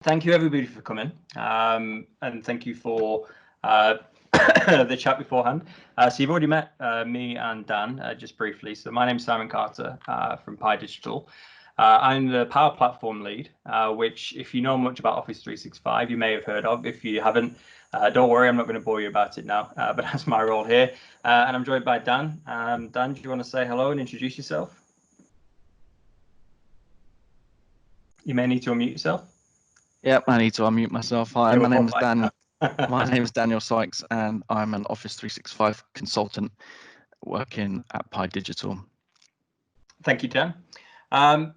Thank you everybody for coming, and thank you for the chat beforehand. So you've already met me and Dan just briefly. So my name's Simon Carter from Pi Digital. I'm the Power Platform lead, which if you know much about Office 365, you may have heard of. If you haven't, don't worry, I'm not going to bore you about it now, but that's my role here. And I'm joined by Dan. Dan, do you want to say hello and introduce yourself? You may need to unmute yourself. Yep, I need to unmute myself. Hi, my name is Dan. My name is Daniel Sykes, and I'm an Office 365 consultant working at Pi Digital. Thank you, Dan.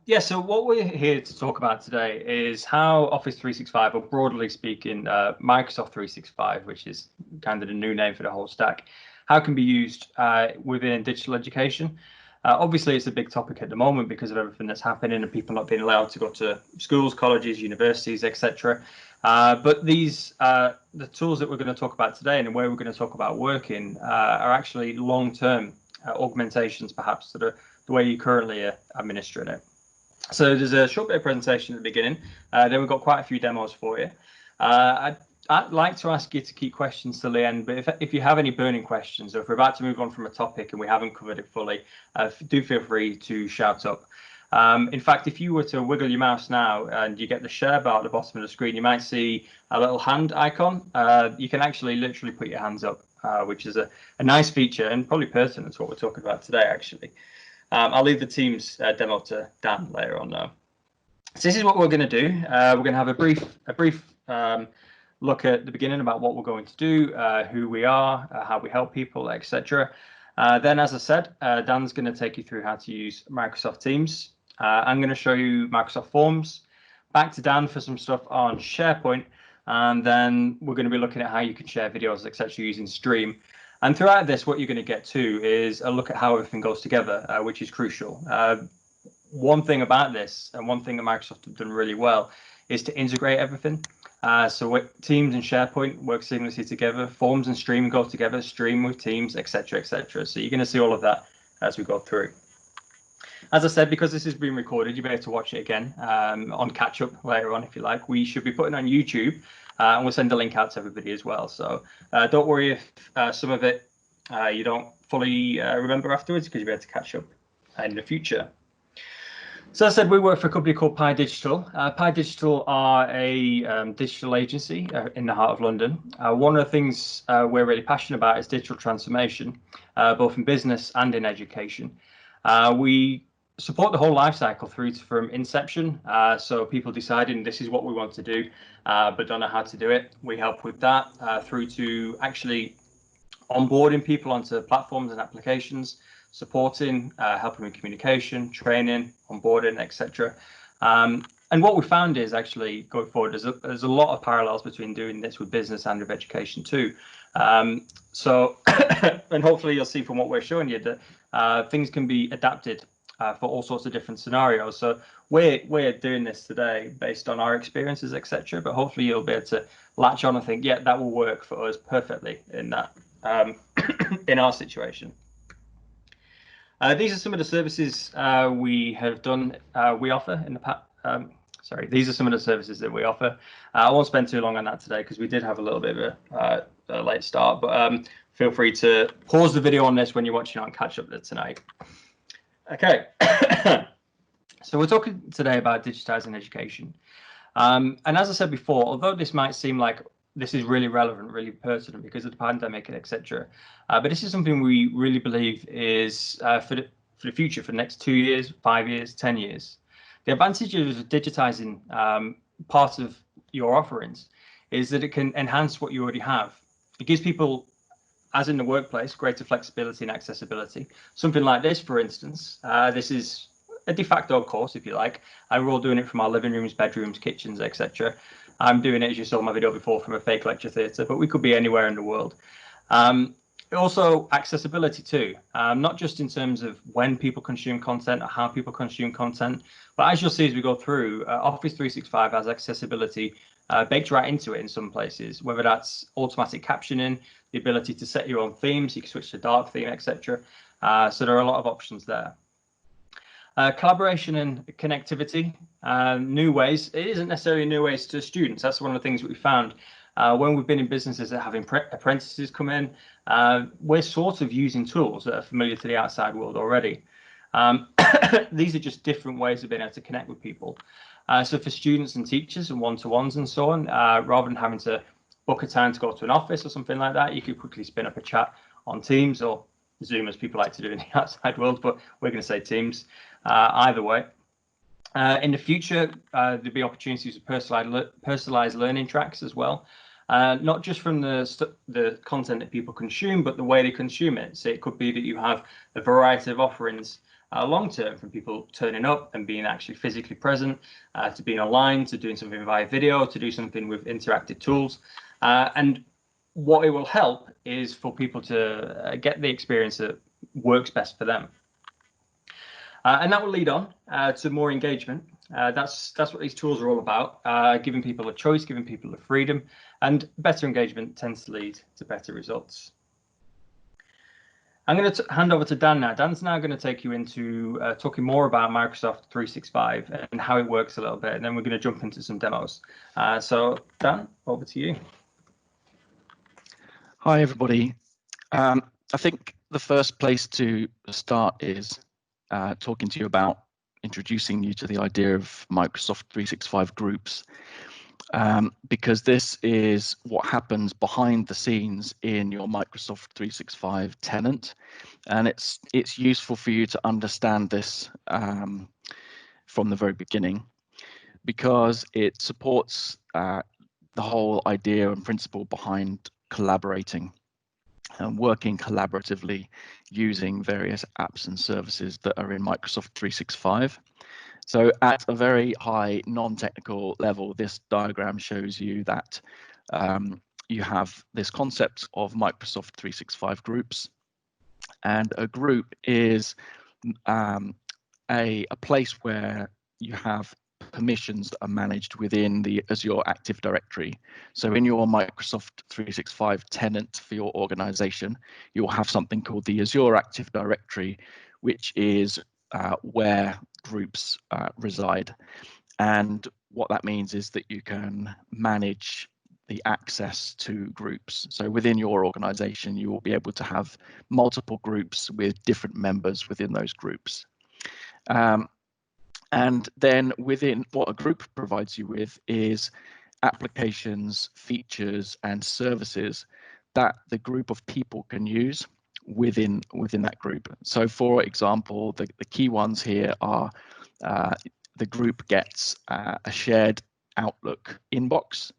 Yeah, so what we're here to talk about today is how Office 365, or broadly speaking, Microsoft 365, which is kind of the new name for the whole stack, how it can be used within digital education. Obviously, it's a big topic at the moment because of everything that's happening and people not being allowed to go to schools, colleges, universities, etc. But these, the tools that we're going to talk about today and the way we're going to talk about working are actually long-term augmentations, perhaps, to the way you currently are administering it. So there's a short bit of presentation at the beginning. Then we've got quite a few demos for you. I'd like to ask you to keep questions till the end, but if you have any burning questions, or if we're about to move on from a topic and we haven't covered it fully, do feel free to shout up. In fact, if you were to wiggle your mouse now and you get the share bar at the bottom of the screen, you might see a little hand icon. You can actually literally put your hands up, which is a nice feature and probably pertinent to what we're talking about today, actually. I'll leave the team's demo to Dan later on now. So this is what we're going to do. We're going to have a brief look at the beginning about what we're going to do, who we are, how we help people, etc. Then, as I said, Dan's going to take you through how to use Microsoft Teams. I'm going to show you Microsoft Forms. Back to Dan for some stuff on SharePoint, and then we're going to be looking at how you can share videos, etc., using Stream. And throughout this, what you're going to get too is a look at how everything goes together, which is crucial. One thing about this, and one thing that Microsoft have done really well, is to integrate everything. So Teams and SharePoint work seamlessly together. Forms and Stream go together. Stream with Teams, etc., etc. So you're going to see all of that as we go through. As I said, because this is being recorded, you'll be able to watch it again on catch up later on if you like. We should be putting it on YouTube. And we'll send a link out to everybody as well. So don't worry if some of it you don't fully remember afterwards, because you'll be able to catch up in the future. So as I said, we work for a company called Pi Digital. Pi Digital are a digital agency in the heart of London. One of the things we're really passionate about is digital transformation, both in business and in education. We support the whole life cycle through from inception. So people deciding this is what we want to do, but don't know how to do it. We help with that through to actually onboarding people onto platforms and applications, supporting, helping with communication, training, onboarding, etc. And what we found is actually going forward, there's a lot of parallels between doing this with business and with education too. So, and hopefully you'll see from what we're showing you that things can be adapted for all sorts of different scenarios. So we're doing this today based on our experiences, etc. But hopefully you'll be able to latch on and think, yeah, that will work for us perfectly in that in our situation. These are some of the services we have done. We offer in the past. Sorry, these are some of the services that we offer. I won't spend too long on that today because we did have a little bit of a late start. But feel free to pause the video on this when you're watching it and catch up there tonight. Okay, so we're talking today about digitizing education. And as I said before, although this might seem like this is really relevant, really pertinent because of the pandemic and etc., but this is something we really believe is for the future, for the next 2 years, 5 years, 10 years. The advantage of digitizing part of your offerings is that it can enhance what you already have. It gives people, as in the workplace, greater flexibility and accessibility. Something like this, for instance, this is a de facto course, if you like, and we're all doing it from our living rooms, bedrooms, kitchens, etc. I'm doing it, as you saw in my video before, from a fake lecture theatre, but we could be anywhere in the world. Also, accessibility too, not just in terms of when people consume content or how people consume content, but as you'll see as we go through, Office 365 has accessibility baked right into it in some places, whether that's automatic captioning, the ability to set your own themes, you can switch to dark theme, etc. So there are a lot of options there. Collaboration and connectivity, new ways. It isn't necessarily new ways to students. That's one of the things that we found when we've been in businesses that have apprentices come in. We're sort of using tools that are familiar to the outside world already. These are just different ways of being able to connect with people. So for students and teachers and one-to-ones and so on, rather than having to book a time to go to an office or something like that, you could quickly spin up a chat on Teams or Zoom, as people like to do in the outside world, but we're going to say Teams. Either way. In the future, there'll be opportunities for personalized learning tracks as well. Not just from the content that people consume, but the way they consume it. So it could be that you have a variety of offerings long term, from people turning up and being actually physically present, to being online, to doing something via video, to do something with interactive tools. And what it will help is for people to get the experience that works best for them. And that will lead on to more engagement. That's what these tools are all about, giving people a choice, giving people a freedom, and better engagement tends to lead to better results. I'm going to hand over to Dan now. Dan's now going to take you into talking more about Microsoft 365 and how it works a little bit, and then we're going to jump into some demos. So Dan, over to you. Hi, everybody. I think the first place to start is talking to you about introducing you to the idea of Microsoft 365 groups, because this is what happens behind the scenes in your Microsoft 365 tenant, and it's useful for you to understand this from the very beginning, because it supports the whole idea and principle behind collaborating and working collaboratively using various apps and services that are in Microsoft 365. So at a very high non-technical level, this diagram shows you that you have this concept of Microsoft 365 groups, and a group is a place where you have permissions that are managed within the Azure Active Directory. So in your Microsoft 365 tenant for your organization, you'll have something called the Azure Active Directory, which is where groups reside. And what that means is that you can manage the access to groups. So within your organization, you will be able to have multiple groups with different members within those groups. And then within what a group provides you with is applications, features, and services that the group of people can use within that group. So for example, the key ones here are the group gets a shared Outlook inbox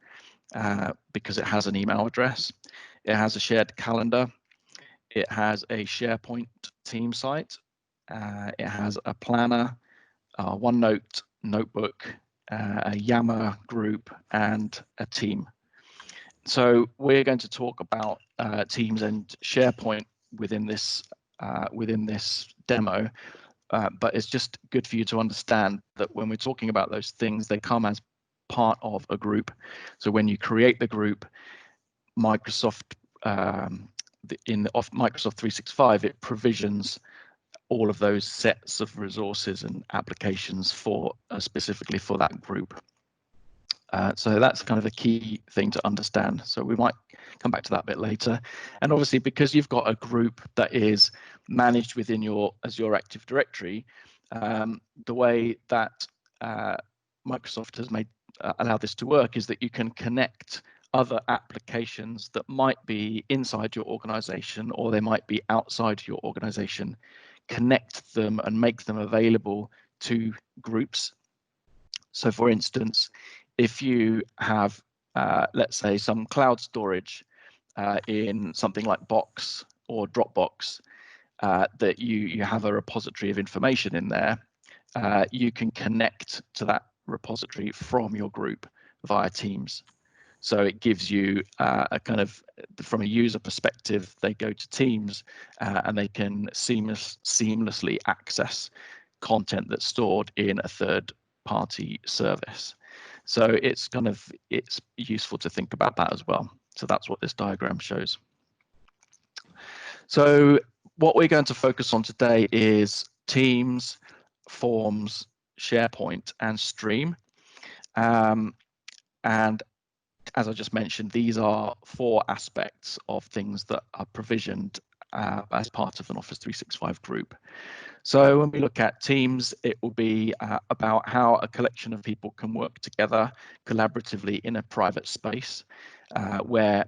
because it has an email address. It has a shared calendar. It has a SharePoint team site. It has a planner, OneNote notebook, a Yammer group, and a team. So we're going to talk about Teams and SharePoint within this demo, but it's just good for you to understand that when we're talking about those things, they come as part of a group. So when you create the group, Microsoft in Microsoft 365, it provisions all of those sets of resources and applications for specifically for that group. So that's kind of a key thing to understand. So we might come back to that a bit later. And obviously, because you've got a group that is managed within your Azure Active Directory, the way that Microsoft has allowed this to work is that you can connect other applications that might be inside your organization, or they might be outside your organization, connect them and make them available to groups. So for instance, if you have, let's say, some cloud storage in something like Box or Dropbox, that you have a repository of information in there, you can connect to that repository from your group via Teams. So it gives you a kind of, from a user perspective, they go to Teams and they can seamlessly access content that's stored in a third-party service. So it's useful to think about that as well. So that's what this diagram shows. So what we're going to focus on today is Teams Forms, SharePoint, and Stream. And as I just mentioned, these are 4 aspects of things that are provisioned as part of an Office 365 group. So when we look at Teams, it will be about how a collection of people can work together collaboratively in a private space, where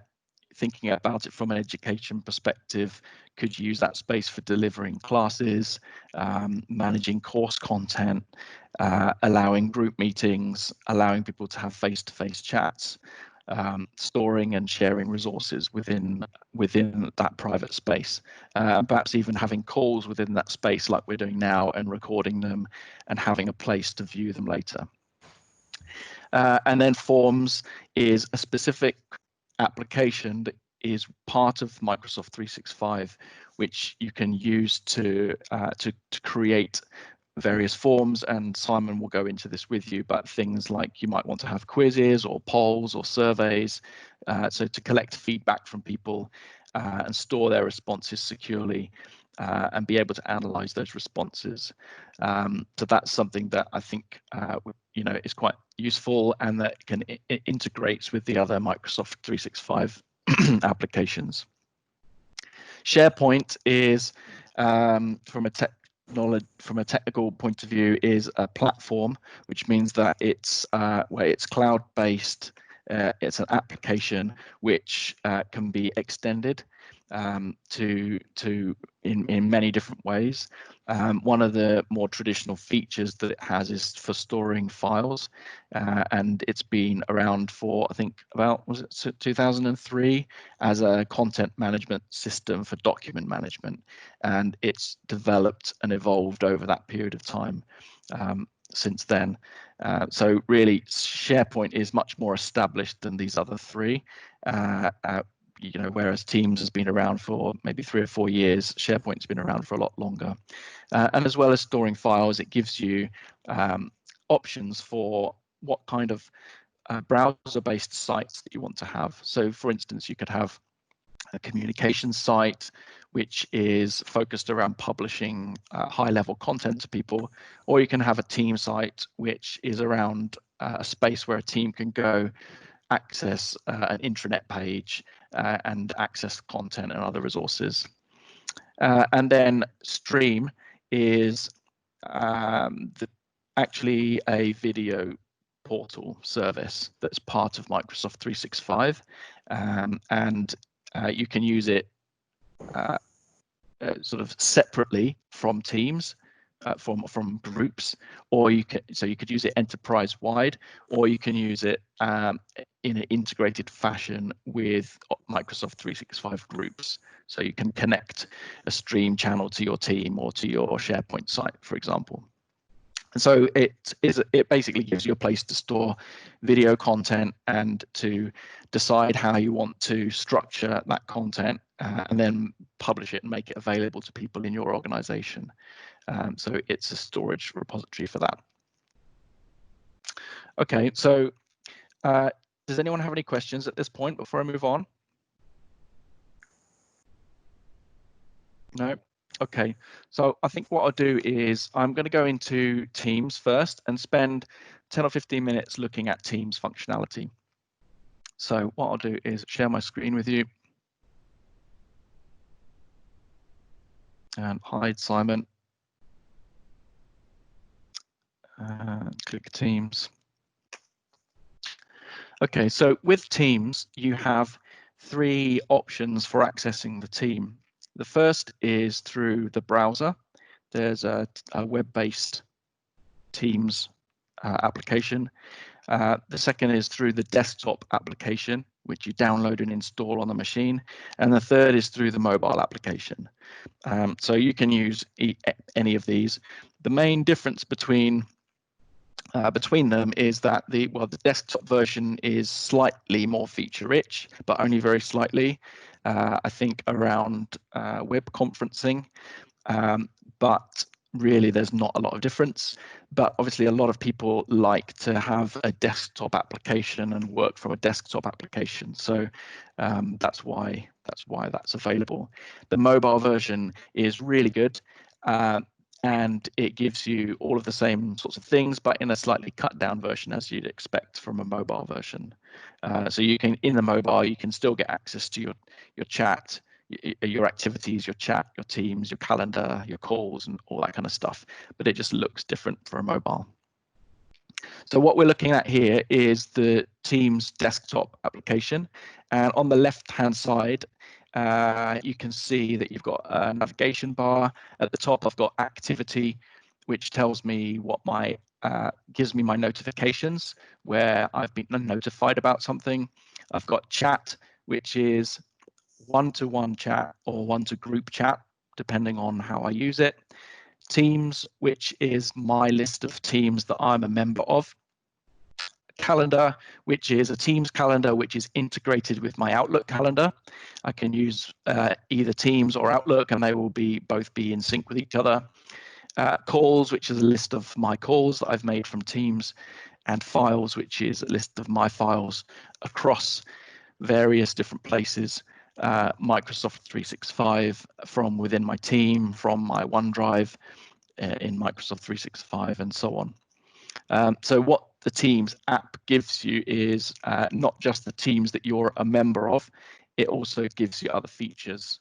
thinking about it from an education perspective, could use that space for delivering classes, managing course content, allowing group meetings, allowing people to have face-to-face chats, storing and sharing resources within that private space, perhaps even having calls within that space like we're doing now and recording them and having a place to view them later. And then Forms is a specific application that is part of Microsoft 365, which you can use to create various forms, and Simon will go into this with you, but things like you might want to have quizzes or polls or surveys, so to collect feedback from people and store their responses securely and be able to analyze those responses. So that's something that I think is quite useful, and that it integrates with the other Microsoft 365 applications. SharePoint is from a technical point of view, is a platform, which means that it's cloud-based. It's an application which can be extended in many different ways. One of the more traditional features that it has is for storing files, and it's been around for, I think, about 2003 as a content management system for document management, and it's developed and evolved over that period of time since then. So really, SharePoint is much more established than these other 3. Whereas Teams has been around for maybe 3 or 4 years, SharePoint's been around for a lot longer. And as well as storing files, it gives you options for what kind of browser-based sites that you want to have. So for instance, you could have a communication site which is focused around publishing high-level content to people, or you can have a team site which is around a space where a team can go access an intranet page and access content and other resources. And then Stream is actually a video portal service that's part of Microsoft 365, and you can use it sort of separately from Teams, from groups, or you could use it enterprise wide, or you can use it in an integrated fashion with Microsoft 365 groups. So you can connect a Stream channel to your team or to your SharePoint site, for example. And so it basically gives you a place to store video content and to decide how you want to structure that content and then publish it and make it available to people in your organization. So it's a storage repository for that. Okay, so does anyone have any questions at this point before I move on? No? Okay, so I think what I'll do is I'm going to go into Teams first and spend 10 or 15 minutes looking at Teams functionality. So what I'll do is share my screen with you and hide Simon. Click Teams. Okay, so with Teams, you have 3 options for accessing the team. The first is through the browser. There's a web-based Teams application. The second is through the desktop application, which you download and install on the machine. And the third is through the mobile application. So you can use any of these. The main difference between them is that the desktop version is slightly more feature-rich, but only very slightly. I think around web conferencing, but really there's not a lot of difference. But obviously a lot of people like to have a desktop application and work from a desktop application, so that's why that's available. The mobile version is really good. and it gives you all of the same sorts of things, but in a slightly cut down version, as you'd expect from a mobile version. So you can, in the mobile, you can still get access to your chat, your activities, your chat, your teams, your calendar, your calls, and all that kind of stuff, but it just looks different for a mobile. So what we're looking at here is the Teams desktop application, and on the left-hand side, you can see that you've got a navigation bar. At the top, I've got activity, which tells me what my gives me my notifications where I've been notified about something. I've got chat, which is one-to-one chat or one-to-group chat, depending on how I use it. Teams, which is my list of teams that I'm a member of. Calendar, which is a Teams calendar, which is integrated with my Outlook calendar. I can use either Teams or Outlook, and they will both be in sync with each other. Calls, which is a list of my calls that I've made from Teams, and files, which is a list of my files across various different places, Microsoft 365, from within my team, from my OneDrive in Microsoft 365, and so on. So what the Teams app gives you is not just the teams that you're a member of, it also gives you other features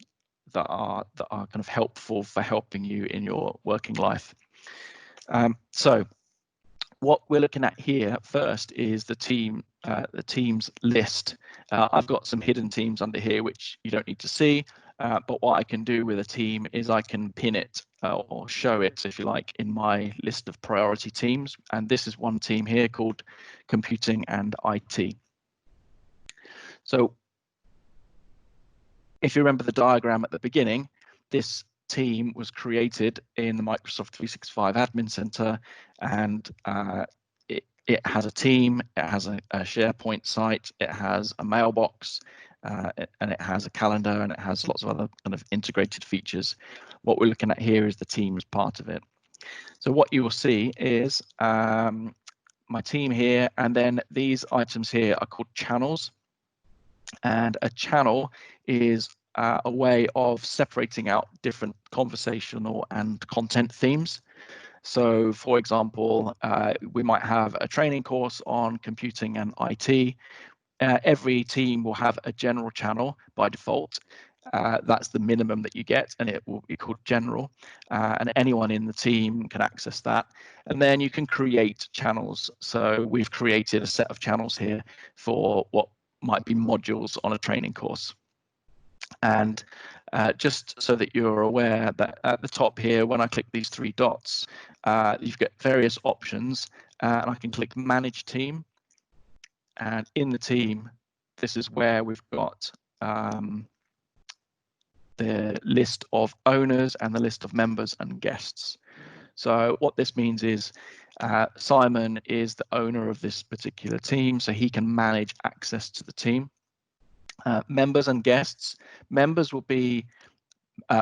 that are kind of helpful for helping you in your working life. So what we're looking at here first is the teams list. I've got some hidden teams under here which you don't need to see, but what I can do with a team is I can pin it or show it, if you like, in my list of priority teams. And this is one team here called Computing and IT. So if you remember the diagram at the beginning, this team was created in the Microsoft 365 Admin Center, and it has a team, it has a SharePoint site, it has a mailbox, and it has a calendar, and it has lots of other kind of integrated features. What we're looking at here is the Teams part of it. So what you will see is my team here, and then these items here are called channels. And a channel is a way of separating out different conversational and content themes. So, for example, we might have a training course on computing and IT. Every team will have a general channel by default. That's the minimum that you get, and it will be called general. And anyone in the team can access that. And then you can create channels. So we've created a set of channels here for what might be modules on a training course. And just so that you're aware that at the top here, when I click these three dots, you've got various options, and I can click Manage Team. And in the team, this is where we've got the list of owners and the list of members and guests. So what this means is Simon is the owner of this particular team, so he can manage access to the team. Members and guests. Members will be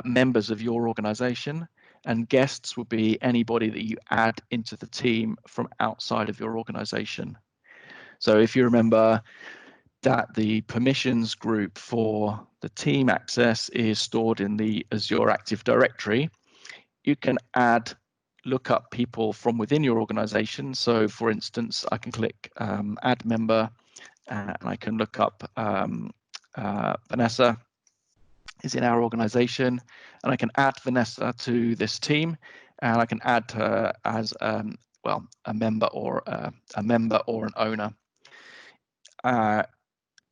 members of your organization, and guests will be anybody that you add into the team from outside of your organization. So if you remember that the permissions group for the team access is stored in the Azure Active Directory, you can look up people from within your organization. So for instance, I can click add member, and I can look up Vanessa is in our organization, and I can add Vanessa to this team, and I can add her as well, a member or an owner.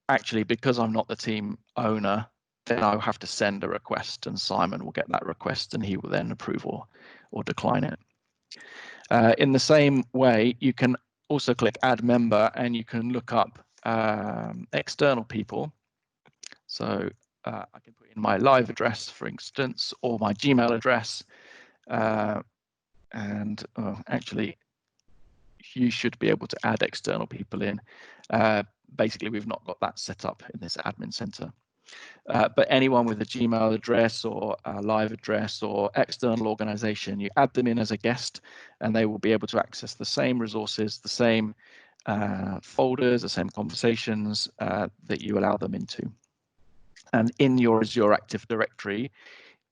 Actually, because I'm not the team owner, then I'll have to send a request, and Simon will get that request, and he will then approve or decline it. In the same way, you can also click add member, and you can look up external people. So I can put in my live address, for instance, or my Gmail address, and actually, you should be able to add external people in. Basically, we've not got that set up in this admin center. But anyone with a Gmail address or a live address or external organization, you add them in as a guest, and they will be able to access the same resources, the same folders, the same conversations that you allow them into. And in your Azure Active Directory,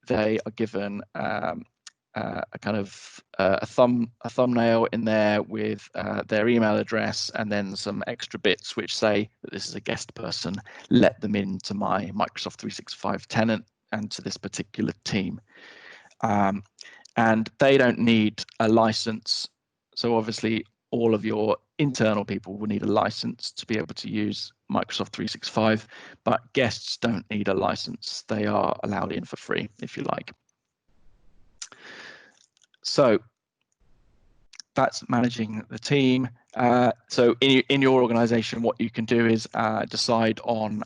they are given a kind of a thumbnail in there with their email address, and then some extra bits which say that this is a guest person. Let them into my Microsoft 365 tenant and to this particular team. And they don't need a license. So obviously all of your internal people will need a license to be able to use Microsoft 365, but guests don't need a license. They are allowed in for free, if you like. So that's managing the team. So in your organization, what you can do is decide on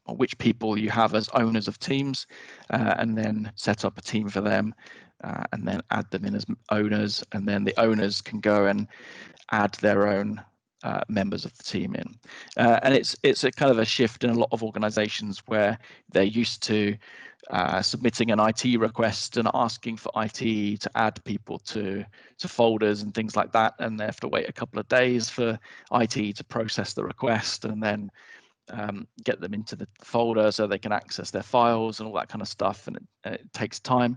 which people you have as owners of teams, and then set up a team for them, and then add them in as owners, and then the owners can go and add their own members of the team in. And it's a kind of a shift in a lot of organizations where they're used to submitting an IT request and asking for IT to add people to folders and things like that, and they have to wait a couple of days for IT to process the request and then get them into the folder so they can access their files and all that kind of stuff, and it takes time.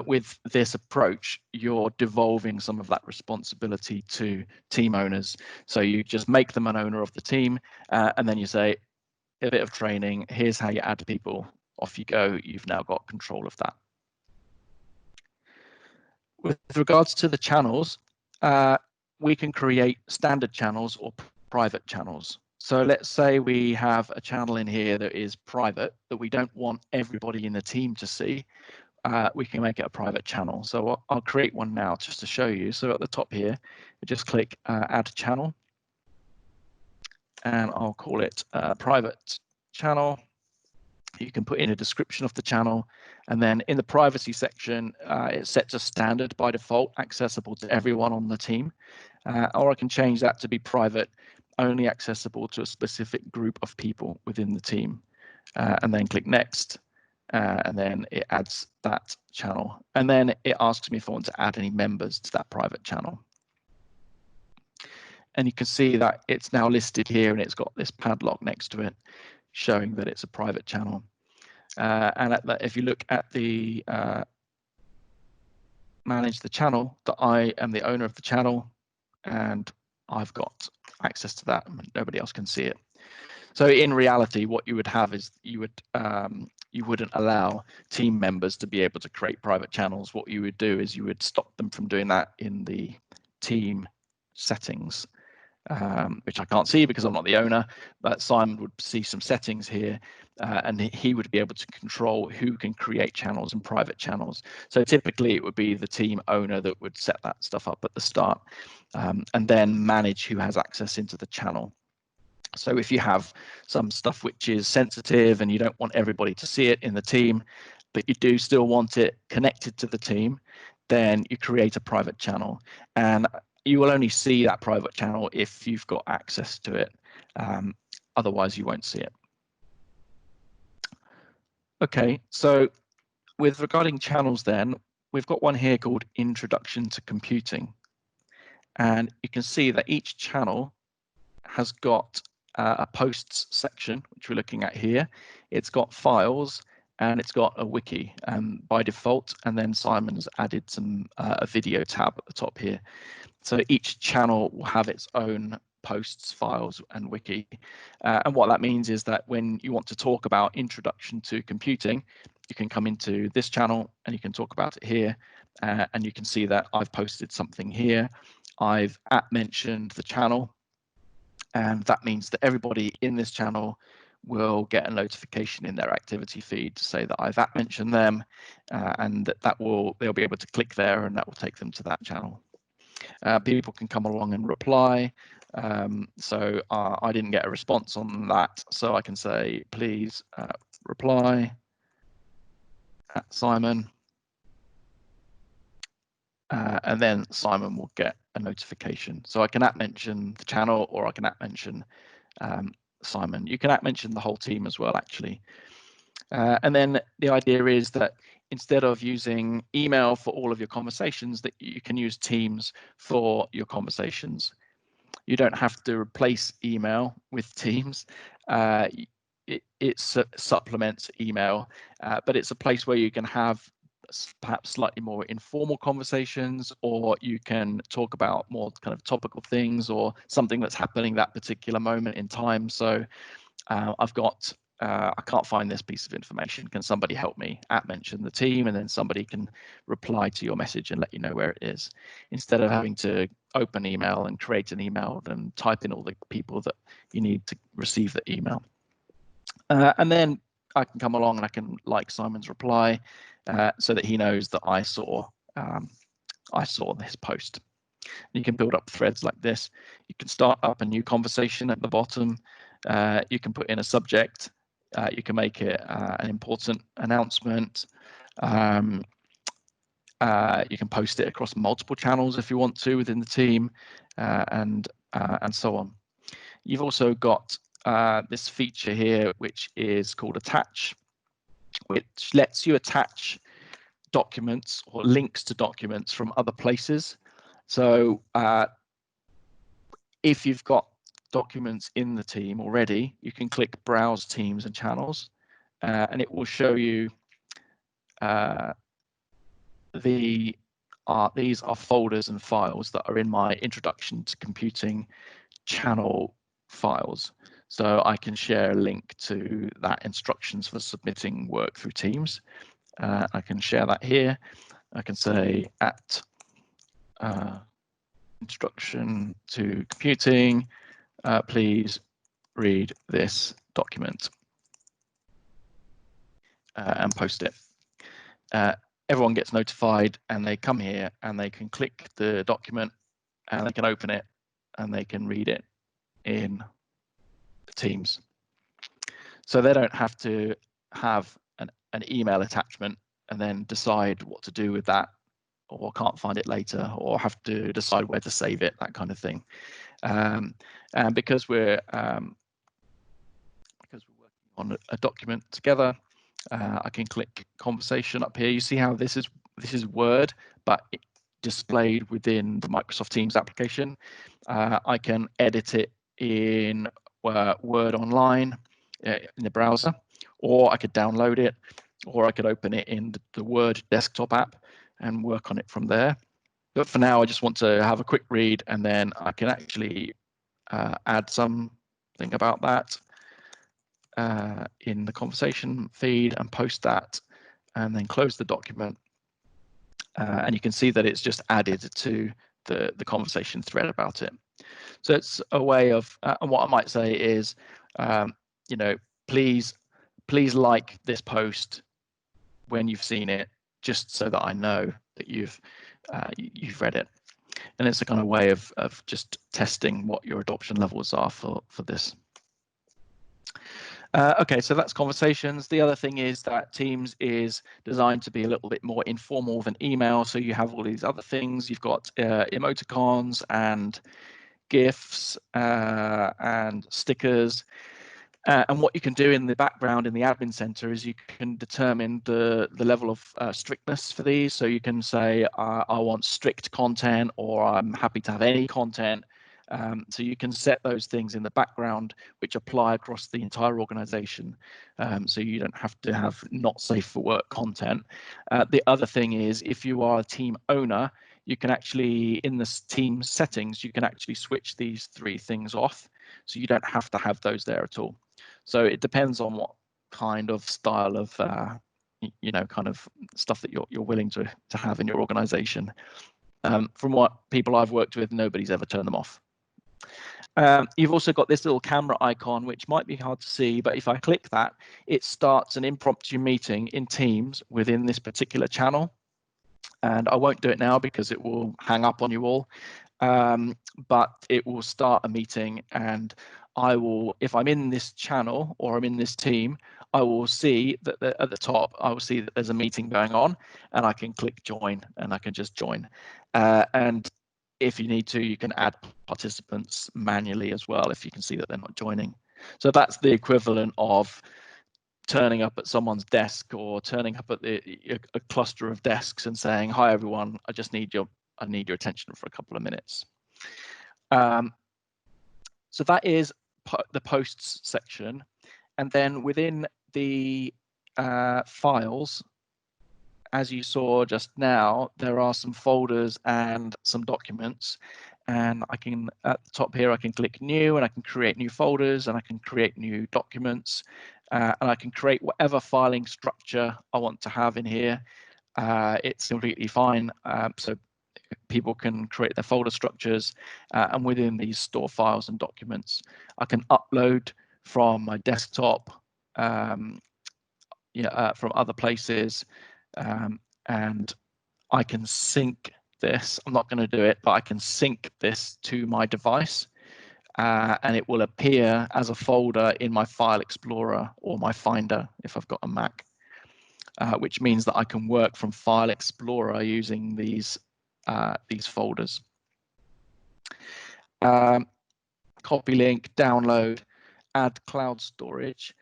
With this approach, you're devolving some of that responsibility to team owners. So you just make them an owner of the team, and then you say, a bit of training, here's how you add people, off you go, you've now got control of that. With regards to the channels, we can create standard channels or private channels. So let's say we have a channel in here that is private, that we don't want everybody in the team to see. We can make it a private channel. So I'll create one now just to show you. So at the top here, we just click add channel, and I'll call it private channel. You can put in a description of the channel, and then in the privacy section, it's set to standard by default, accessible to everyone on the team. Or I can change that to be private, only accessible to a specific group of people within the team, and then click next. And then it adds that channel, and then it asks me if I want to add any members to that private channel. And you can see that it's now listed here, and it's got this padlock next to it showing that it's a private channel. And if you look at the manage the channel, that I am the owner of the channel and I've got access to that, nobody else can see it. So in reality, what you would have is you wouldn't allow team members to be able to create private channels. What you would do is you would stop them from doing that in the team settings, which I can't see because I'm not the owner, but Simon would see some settings here, and he would be able to control who can create channels and private channels. So typically it would be the team owner that would set that stuff up at the start, and then manage who has access into the channel. So if you have some stuff which is sensitive and you don't want everybody to see it in the team, but you do still want it connected to the team, then you create a private channel, and you will only see that private channel if you've got access to it. Otherwise you won't see it. Okay, so with regarding channels then, we've got one here called Introduction to Computing, and you can see that each channel has got a posts section, which we're looking at here. It's got files and it's got a wiki by default, and then Simon's added some a video tab at the top here. So each channel will have its own posts, files and wiki, and what that means is that when you want to talk about Introduction to Computing, you can come into this channel and you can talk about it here, and you can see that I've posted something here. I've mentioned the channel, and that means that everybody in this channel will get a notification in their activity feed to say that I've mentioned them, and they'll be able to click there, and that will take them to that channel. People can come along and reply. So I didn't get a response on that, so I can say, please reply at Simon, and then Simon will get a notification. So I can mention the channel, or I can mention Simon. You can mention the whole team as well, actually. And then the idea is that instead of using email for all of your conversations, that you can use Teams for your conversations. You don't have to replace email with Teams. It supplements email, but it's a place where you can have perhaps slightly more informal conversations, or you can talk about more kind of topical things or something that's happening that particular moment in time. So I've got, I can't find this piece of information. Can somebody help me? Mention the team, and then somebody can reply to your message and let you know where it is, instead of having to open email and create an email and type in all the people that you need to receive the email. And then I can come along and I can like Simon's reply so that he knows that I saw this post. You can build up threads like this. You can start up a new conversation at the bottom. You can put in a subject. You can make it an important announcement. You can post it across multiple channels if you want to within the team, and so on. You've also got this feature here, which is called attach, which lets you attach documents or links to documents from other places. So if you've got documents in the team already, you can click Browse Teams and Channels, and it will show you these are folders and files that are in my Introduction to Computing channel files. So I can share a link to that, instructions for submitting work through Teams. I can share that here. I can say at Introduction to Computing, please read this document, and post it. Everyone gets notified, and they come here and they can click the document and they can open it and they can read it in Teams. So they don't have to have an email attachment and then decide what to do with that, or can't find it later, or have to decide where to save it, that kind of thing. And because we're working on a document together, I can click conversation up here. You see how this is Word, but displayed within the Microsoft Teams application. I can edit it in Word Online in the browser, or I could download it, or I could open it in the Word desktop app and work on it from there. But for now, I just want to have a quick read, and then I can actually add something about that in the conversation feed and post that, and then close the document. And you can see that it's just added to the conversation thread about it. So it's a way of, and what I might say is, please like this post when you've seen it, just so that I know that you've read it. And it's a kind of way of just testing what your adoption levels are for this. Okay, so that's conversations. The other thing is that Teams is designed to be a little bit more informal than email. So you have all these other things. You've got emoticons and GIFs and stickers. And what you can do in the background in the admin center is you can determine the level of strictness for these. So you can say, I want strict content, or I'm happy to have any content. So you can set those things in the background, which apply across the entire organization. So you don't have to have not safe for work content. The other thing is, if you are a team owner, you can actually, in the team settings, you can actually switch these three things off. So you don't have to have those there at all. So it depends on what kind of style of, kind of stuff that you're willing to have in your organization. From what people I've worked with, nobody's ever turned them off. You've also got this little camera icon, which might be hard to see, but if I click that, it starts an impromptu meeting in Teams within this particular channel. And I won't do it now because it will hang up on you all, but it will start a meeting, and I will, if I'm in this channel or I'm in this team, I will see that at the top, I will see that there's a meeting going on, and I can click join, and I can just join. And if you need to, you can add participants manually as well if you can see that they're not joining. So that's the equivalent of turning up at someone's desk, or turning up at a cluster of desks and saying, "Hi everyone, I need your attention for a couple of minutes." So that is the posts section, and then within the files as you saw just now, there are some folders and some documents, and I can, at the top here, I can click new and I can create new folders and I can create new documents, and I can create whatever filing structure I want to have in here. It's completely fine. So people can create their folder structures, and within these store files and documents. I can upload from my desktop, from other places, and I can sync this. I'm not going to do it, but I can sync this to my device, and it will appear as a folder in my File Explorer or my Finder if I've got a Mac, which means that I can work from File Explorer using these folders. Copy link, download, add cloud storage.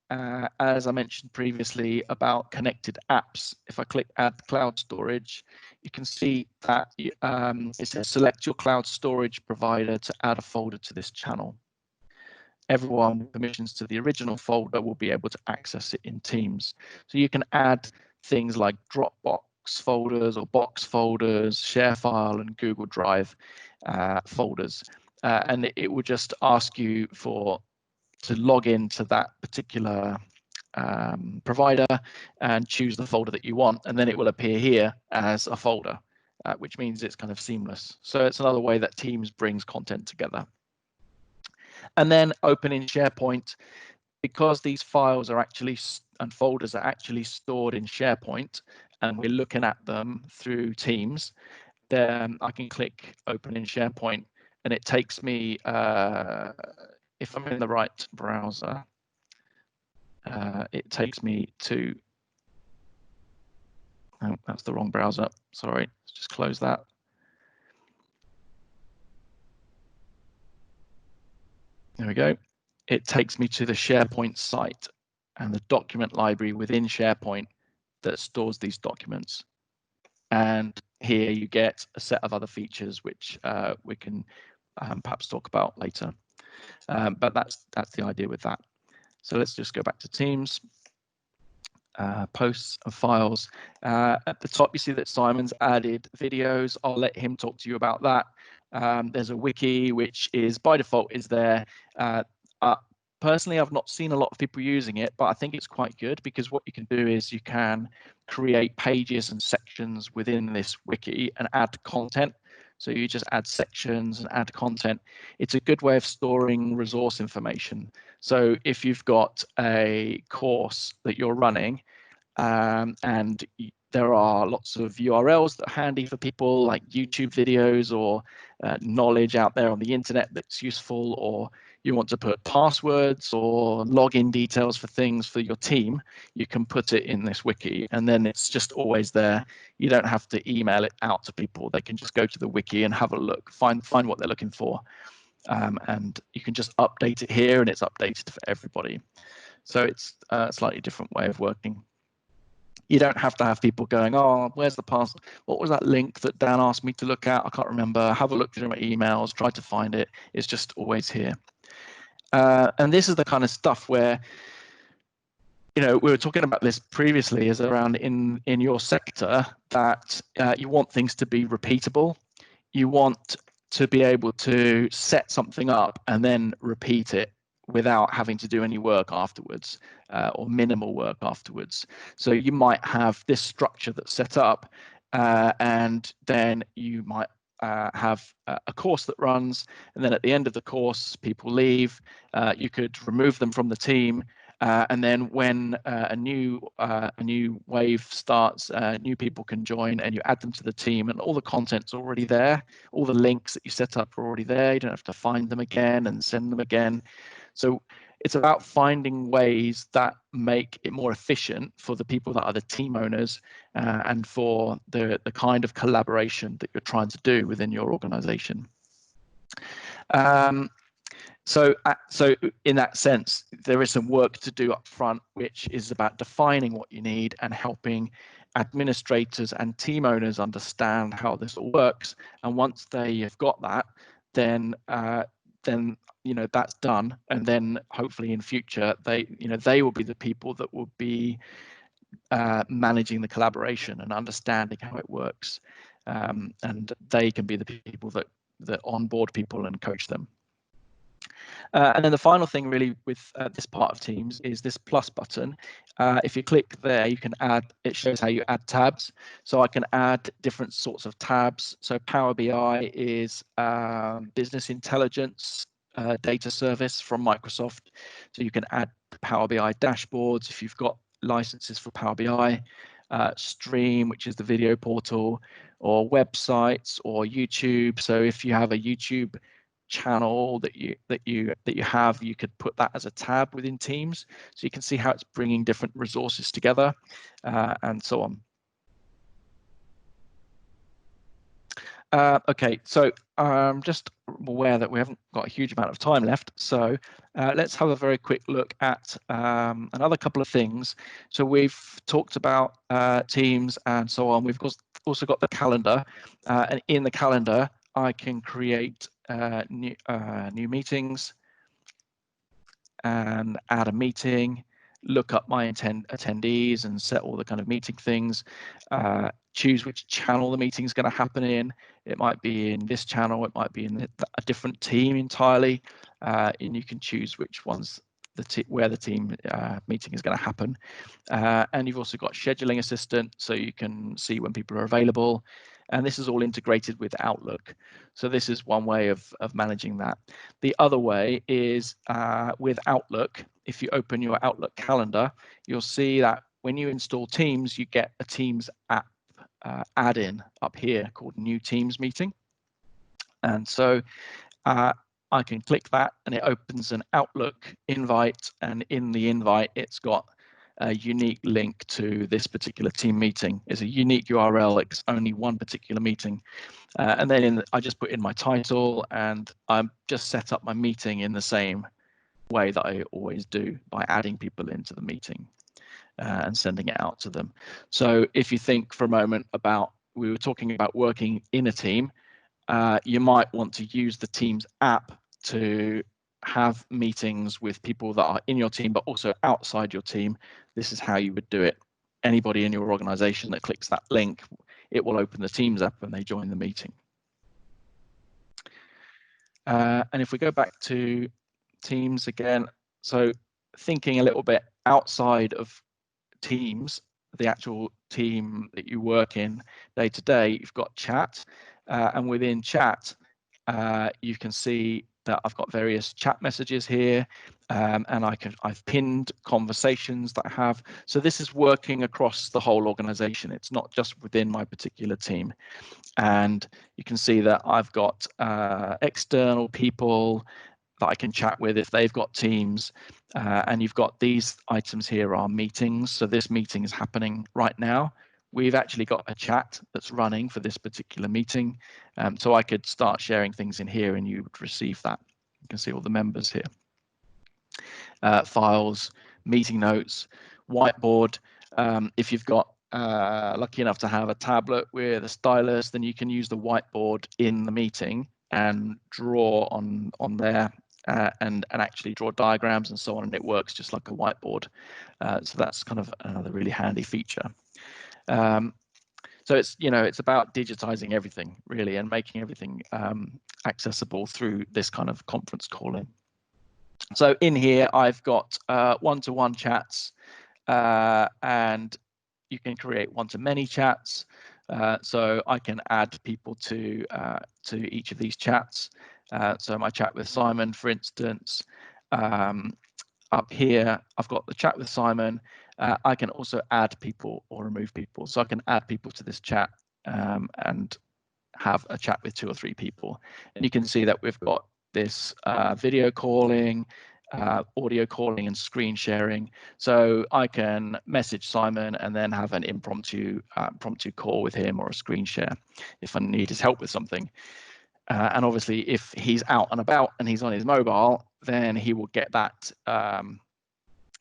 As I mentioned previously about connected apps, if I click add cloud storage, you can see that it says select your cloud storage provider to add a folder to this channel. Everyone with permissions to the original folder will be able to access it in Teams. So you can add things like Dropbox folders or Box folders, ShareFile and Google Drive folders, and it will just ask you to log into that particular provider and choose the folder that you want, and then it will appear here as a folder, which means it's kind of seamless. So it's another way that Teams brings content together. And then open in SharePoint, because these files are actually and folders are actually stored in SharePoint, and we're looking at them through Teams. Then I can click open in SharePoint, and it takes me, if I'm in the right browser, it takes me to, oh, that's the wrong browser. Sorry, let's just close that. There we go. It takes me to the SharePoint site and the document library within SharePoint that stores these documents. And here you get a set of other features which we can perhaps talk about later. But that's the idea with that. So let's just go back to Teams, posts and files. At the top, you see that Simon's added videos. I'll let him talk to you about that. There's a wiki, which is by default is there. Personally, I've not seen a lot of people using it, but I think it's quite good because what you can do is you can create pages and sections within this wiki and add content. So you just add sections and add content. It's a good way of storing resource information. So if you've got a course that you're running, and there are lots of URLs that are handy for people, like YouTube videos or knowledge out there on the internet that's useful, or you want to put passwords or login details for things for your team, you can put it in this wiki, and then it's just always there. You don't have to email it out to people. They can just go to the wiki and have a look, find what they're looking for, and you can just update it here, and it's updated for everybody. So it's a slightly different way of working. You don't have to have people going, oh, where's the password? What was that link that Dan asked me to look at? I can't remember. Have a look through my emails, try to find it. It's just always here. And this is the kind of stuff where, we were talking about this previously, is around in your sector that you want things to be repeatable. You want to be able to set something up and then repeat it without having to do any work afterwards, or minimal work afterwards. So you might have this structure that's set up, and then you might have a course that runs, and then at the end of the course, people leave. You could remove them from the team, and then when a new wave starts, new people can join, and you add them to the team, and all the content's already there. All the links that you set up are already there. You don't have to find them again and send them again. So it's about finding ways that make it more efficient for the people that are the team owners, and for the kind of collaboration that you're trying to do within your organization. So in that sense, there is some work to do up front, which is about defining what you need and helping administrators and team owners understand how this all works. And once they have got that, then that's done, and then hopefully in future they will be the people that will be managing the collaboration and understanding how it works. And they can be the people that onboard people and coach them. And then the final thing really with this part of Teams is this plus button. If you click there, you can add, it shows how you add tabs. So I can add different sorts of tabs. So Power BI is business intelligence data service from Microsoft. So you can add Power BI dashboards if you've got licenses for Power BI. Stream, which is the video portal, or websites, or YouTube. So if you have a YouTube channel that you have, you could put that as a tab within Teams, so you can see how it's bringing different resources together, and so on. Okay, so I'm just aware that we haven't got a huge amount of time left, so let's have a very quick look at another couple of things. So we've talked about Teams and so on. We've also got the calendar, and in the calendar I can create new meetings and add a meeting, look up my attendees and set all the kind of meeting things, choose which channel the meeting is going to happen in. It might be in this channel, it might be in a different team entirely, and you can choose which ones where the team meeting is going to happen. And you've also got scheduling assistant, so you can see when people are available. And this is all integrated with Outlook. So this is one way of managing that. The other way is with Outlook. If you open your Outlook calendar, you'll see that when you install Teams, you get a Teams app add-in up here called New Teams Meeting. And so I can click that and it opens an Outlook invite, and in the invite it's got a unique link to this particular team meeting. It's a unique URL, it's only one particular meeting. And then I just put in my title, and I've just set up my meeting in the same way that I always do, by adding people into the meeting and sending it out to them. So if you think for a moment about, we were talking about working in a team, you might want to use the Teams app to have meetings with people that are in your team, but also outside your team. This is how you would do it. Anybody in your organization that clicks that link, it will open the Teams app and they join the meeting. And if we go back to Teams again, so thinking a little bit outside of Teams, the actual team that you work in day to day, you've got chat, and within chat, you can see that I've got various chat messages here, and I've pinned conversations that I have. So this is working across the whole organization. It's not just within my particular team. And you can see that I've got external people that I can chat with if they've got Teams, and you've got these items here are meetings. So this meeting is happening right now. We've actually got a chat that's running for this particular meeting. So I could start sharing things in here and you would receive that. You can see all the members here. Files, meeting notes, whiteboard. If you've got lucky enough to have a tablet with a stylus, then you can use the whiteboard in the meeting and draw on there. And actually draw diagrams and so on, and it works just like a whiteboard. So that's kind of another really handy feature. So it's about digitizing everything really, and making everything accessible through this kind of conference calling. So in here I've got one-to-one chats, and you can create one-to-many chats. So I can add people to each of these chats. So my chat with Simon, for instance, up here, I've got the chat with Simon. I can also add people or remove people. So I can add people to this chat and have a chat with 2 or 3 people. And you can see that we've got this video calling, audio calling, and screen sharing. So I can message Simon and then have an impromptu call with him, or a screen share if I need his help with something. And obviously, if he's out and about and he's on his mobile, then he will get that.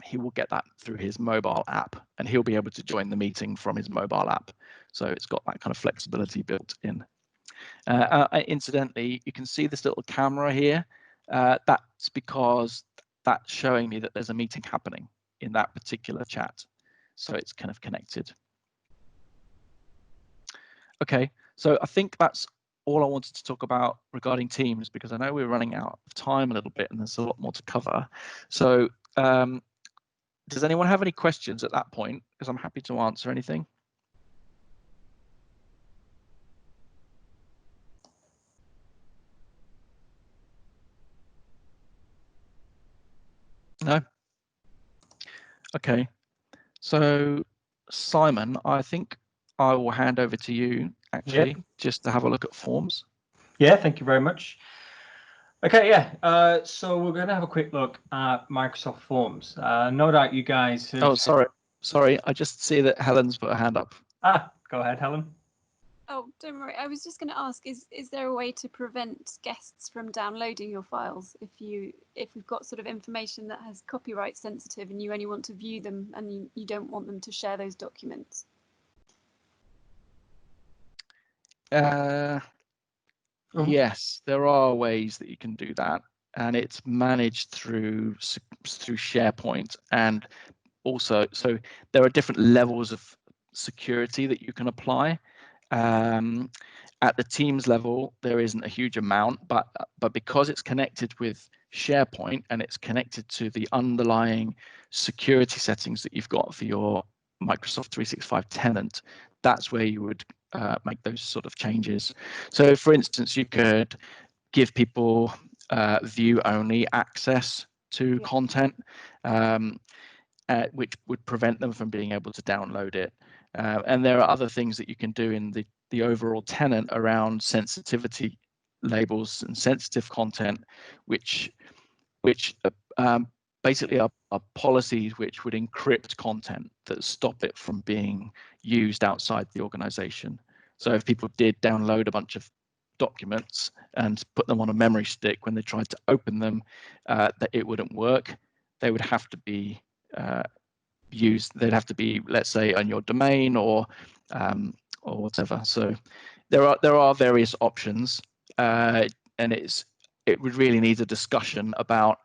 He will get that through his mobile app, and he'll be able to join the meeting from his mobile app. So it's got that kind of flexibility built in. Incidentally, you can see this little camera here. That's because that's showing me that there's a meeting happening in that particular chat. so it's kind of connected. Okay, so I think that's all I wanted to talk about regarding Teams, because I know we're running out of time a little bit and there's a lot more to cover. So does anyone have any questions at that point? Because I'm happy to answer anything. No? Okay. So Simon, I think I will hand over to you actually, just to have a look at forms. Yeah, thank you very much. Okay, yeah, so we're going to have a quick look at Microsoft Forms. No doubt you guys have... Oh, sorry, I just see that Helen's put her hand up. Go ahead, Helen. Oh, don't worry. I was just going to ask, is there a way to prevent guests from downloading your files if we've got sort of information that has copyright sensitive and you only want to view them and you don't want them to share those documents? Yes, there are ways that you can do that, and it's managed through SharePoint, and also so there are different levels of security that you can apply. At the Teams level, there isn't a huge amount, but because it's connected with SharePoint and it's connected to the underlying security settings that you've got for your Microsoft 365 tenant, that's where you would make those sort of changes. So, for instance, you could give people view-only access to content, which would prevent them from being able to download it. And there are other things that you can do in the overall tenant around sensitivity labels and sensitive content, which basically are policies which would encrypt content that stop it from being used outside the organization. So if people did download a bunch of documents and put them on a memory stick, when they tried to open them, that it wouldn't work. They would have to be used. They'd have to be, let's say, on your domain or whatever. So there are various options, and it would really need a discussion about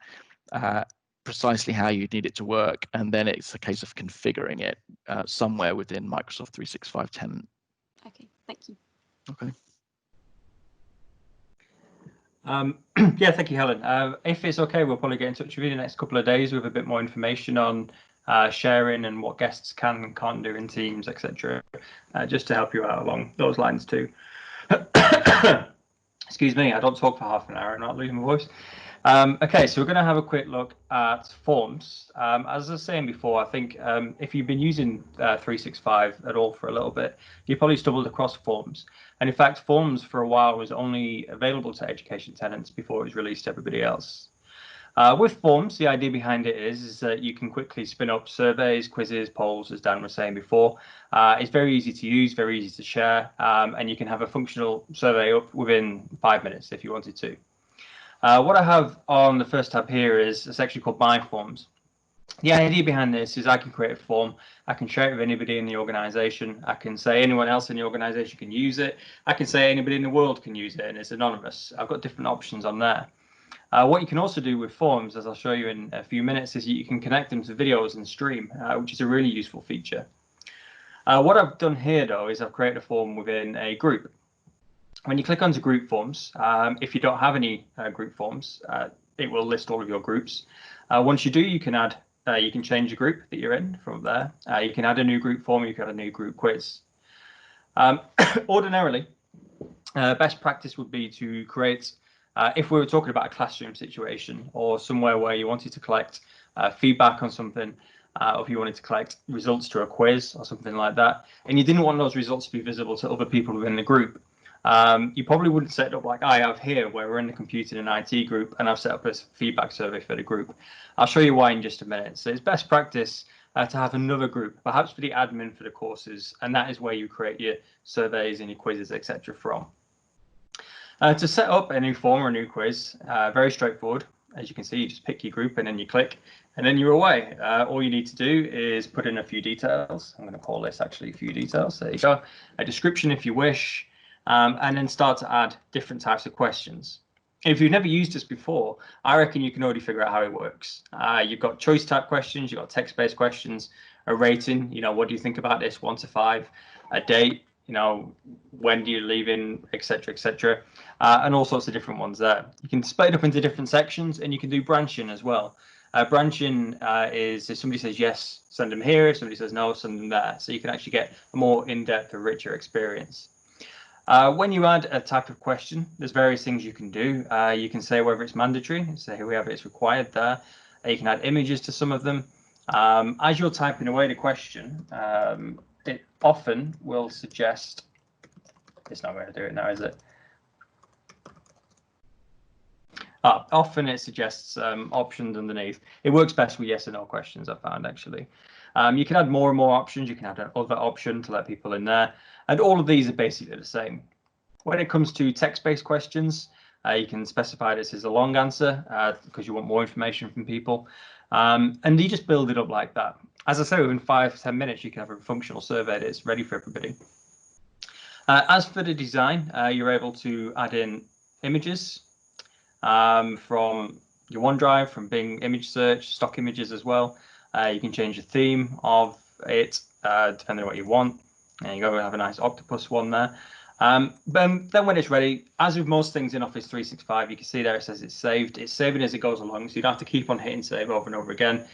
precisely how you need it to work, and then it's a case of configuring it somewhere within Microsoft 365 tenant. Okay, thank you. Okay. Yeah, thank you, Helen. If it's okay, we'll probably get in touch with you in the next couple of days with a bit more information on sharing and what guests can and can't do in Teams, etc., just to help you out along those lines too. Excuse me, I don't talk for half an hour and not losing my voice. Okay, so we're going to have a quick look at forms. As I was saying before, I think if you've been using 365 at all for a little bit, you probably stumbled across forms. And in fact, forms for a while was only available to education tenants before it was released to everybody else. With forms, the idea behind it is that you can quickly spin up surveys, quizzes, polls, as Dan was saying before. It's very easy to use, very easy to share, and you can have a functional survey up within 5 minutes if you wanted to. What I have on the first tab here is a section called My Forms. The idea behind this is I can create a form, I can share it with anybody in the organization, I can say anyone else in the organization can use it, I can say anybody in the world can use it, and it's anonymous. I've got different options on there. What you can also do with forms, as I'll show you in a few minutes, is you can connect them to videos and stream, which is a really useful feature. What I've done here, though, is I've created a form within a group. When you click onto group forms, if you don't have any group forms, it will list all of your groups. Once you do, you can add, you can change the group that you're in from there. You can add a new group form, you can add a new group quiz. Ordinarily, best practice would be to create, if we were talking about a classroom situation or somewhere where you wanted to collect feedback on something, or if you wanted to collect results to a quiz or something like that, and you didn't want those results to be visible to other people within the group, you probably wouldn't set it up like I have here, where we're in the computing and IT group, and I've set up a feedback survey for the group. I'll show you why in just a minute. So it's best practice to have another group, perhaps for the admin for the courses, and that is where you create your surveys and your quizzes, etc. from. To set up a new form or a new quiz, very straightforward. As you can see, you just pick your group and then you click, and then you're away. All you need to do is put in a few details. I'm going to call this actually a few details. There you go. A description if you wish. And then start to add different types of questions. If you've never used this before, I reckon you can already figure out how it works. You've got choice type questions, you've got text-based questions, a rating. You know, what do you think about this? 1 to 5. A date. You know, when do you leave in, etc., etc., and all sorts of different ones there. You can split it up into different sections, and you can do branching as well. Branching is if somebody says yes, send them here. If somebody says no, send them there. So you can actually get a more in-depth, a richer experience. When you add a type of question, there's various things you can do. You can say whether it's mandatory. So here we have it's required there. You can add images to some of them. As you're typing away the question, it often will suggest, it's not going to do it now, is it? Often it suggests options underneath. It works best with yes or no questions, I found, actually. You can add more and more options. You can add another option to let people in there. And all of these are basically the same. When it comes to text-based questions, you can specify this as a long answer because you want more information from people. And you just build it up like that. As I say, within 5 to 10 minutes, you can have a functional survey that's ready for everybody. As for the design, you're able to add in images from your OneDrive, from Bing image search, stock images as well. You can change the theme of it depending on what you want. And you go and have a nice octopus one there. Then when it's ready, as with most things in Office 365, you can see there it says it's saved. It's saving as it goes along, so you don't have to keep on hitting save over and over again.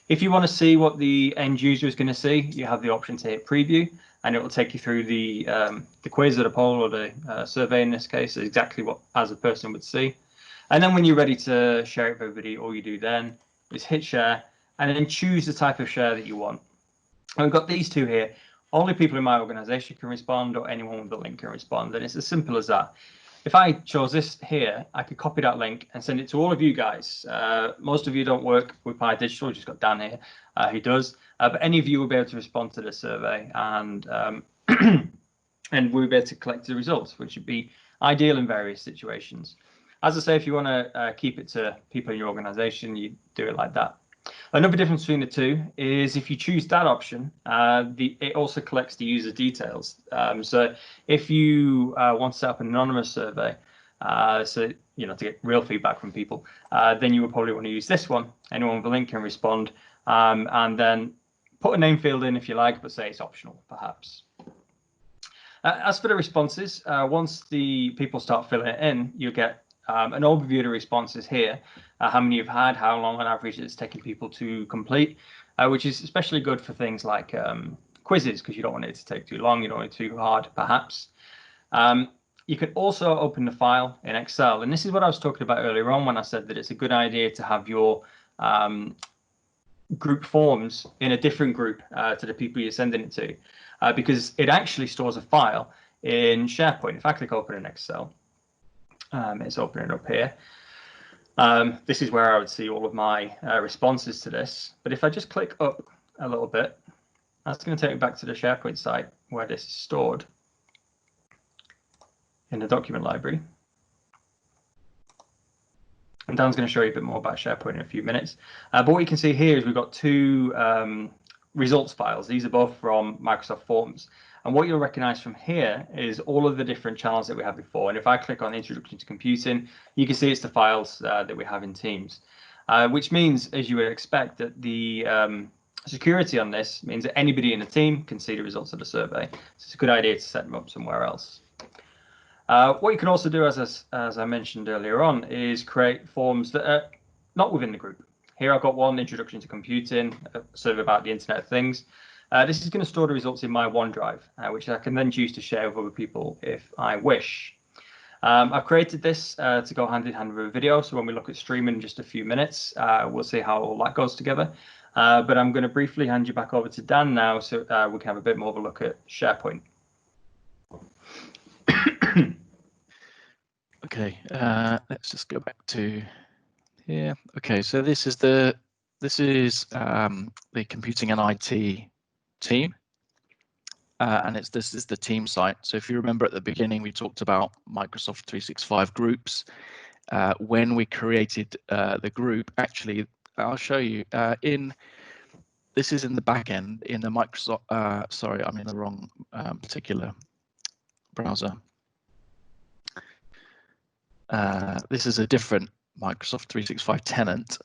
If you want to see what the end user is going to see, you have the option to hit preview, and it will take you through the quiz or the poll or the survey in this case, exactly what as a person would see. And then when you're ready to share it with everybody, all you do then is hit share and then choose the type of share that you want. And we've got these two here. Only people in my organization can respond, or anyone with the link can respond. And it's as simple as that. If I chose this here, I could copy that link and send it to all of you guys. Most of you don't work with Pi Digital, we've just got Dan here who does. But any of you will be able to respond to the survey, and and we'll be able to collect the results, which would be ideal in various situations. As I say, if you want to keep it to people in your organization, you do it like that. Another difference between the two is if you choose that option, it also collects the user details. So if you want to set up an anonymous survey, so to get real feedback from people, then you would probably want to use this one. Anyone with a link can respond, and then put a name field in if you like, but say it's optional, perhaps. As for the responses, once the people start filling it in, you get an overview of the responses here, how many you've had, how long on average it's taking people to complete, which is especially good for things like quizzes, because you don't want it to take too long, you don't want it too hard, perhaps. You can also open the file in Excel, and this is what I was talking about earlier on when I said that it's a good idea to have your group forms in a different group to the people you're sending it to, because it actually stores a file in SharePoint. If I click open in Excel, it's opening up here. This is where I would see all of my responses to this. But if I just click up a little bit, that's going to take me back to the SharePoint site where this is stored in the document library. And Dan's going to show you a bit more about SharePoint in a few minutes. But what you can see here is we've got two results files. These are both from Microsoft Forms. And what you'll recognize from here is all of the different channels that we had before. And if I click on Introduction to Computing, you can see it's the files that we have in Teams, which means, as you would expect, that the security on this means that anybody in the team can see the results of the survey. So it's a good idea to set them up somewhere else. What you can also do, as I mentioned earlier on, is create forms that are not within the group. Here I've got one, Introduction to Computing, a survey about the Internet of Things. This is going to store the results in my OneDrive, which I can then choose to share with other people if I wish. I've created this to go hand in hand with a video, so when we look at streaming in just a few minutes, we'll see how all that goes together. But I'm going to briefly hand you back over to Dan now, so we can have a bit more of a look at SharePoint. Okay, let's just go back to here. Okay, so this is the computing and IT team, and this is the team site. So if you remember at the beginning, we talked about Microsoft 365 groups. When we created the group, actually, I'll show you this is in the back end in the Microsoft. Sorry, I'm in the wrong particular browser. This is a different Microsoft 365 tenant.